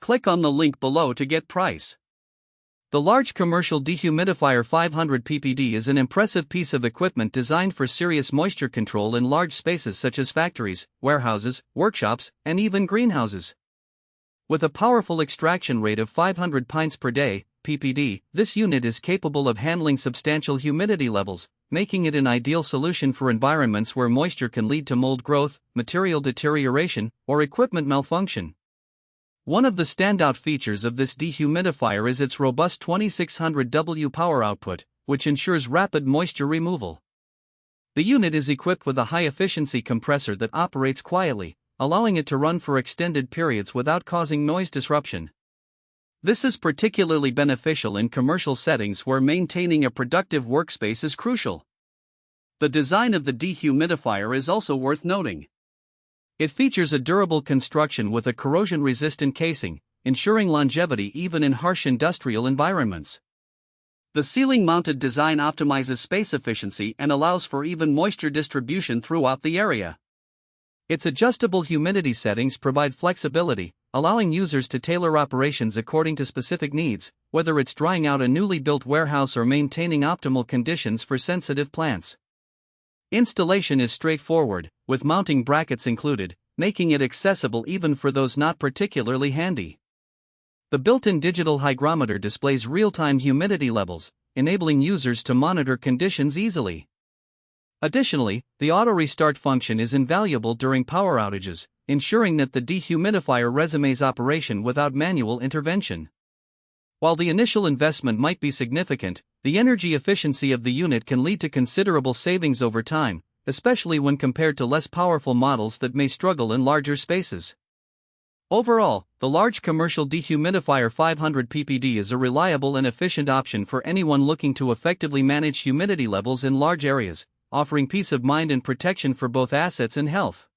Click on the link below to get price. The large commercial Dehumidifier 500PPD is an impressive piece of equipment designed for serious moisture control in large spaces such as factories, warehouses, workshops, and even greenhouses. With a powerful extraction rate of 500 pints per day, ppd, this unit is capable of handling substantial humidity levels, making it an ideal solution for environments where moisture can lead to mold growth, material deterioration, or equipment malfunction. One of the standout features of this dehumidifier is its robust 2600W power output, which ensures rapid moisture removal. The unit is equipped with a high-efficiency compressor that operates quietly, allowing it to run for extended periods without causing noise disruption. This is particularly beneficial in commercial settings where maintaining a productive workspace is crucial. The design of the dehumidifier is also worth noting. It features a durable construction with a corrosion-resistant casing, ensuring longevity even in harsh industrial environments. The ceiling-mounted design optimizes space efficiency and allows for even moisture distribution throughout the area. Its adjustable humidity settings provide flexibility, allowing users to tailor operations according to specific needs, whether it's drying out a newly built warehouse or maintaining optimal conditions for sensitive plants. Installation is straightforward, with mounting brackets included, making it accessible even for those not particularly handy. The built-in digital hygrometer displays real-time humidity levels, enabling users to monitor conditions easily. Additionally, the auto restart function is invaluable during power outages, ensuring that the dehumidifier resumes operation without manual intervention. While the initial investment might be significant, the energy efficiency of the unit can lead to considerable savings over time, especially when compared to less powerful models that may struggle in larger spaces. Overall, the large commercial Dehumidifier 500PPD is a reliable and efficient option for anyone looking to effectively manage humidity levels in large areas, offering peace of mind and protection for both assets and health.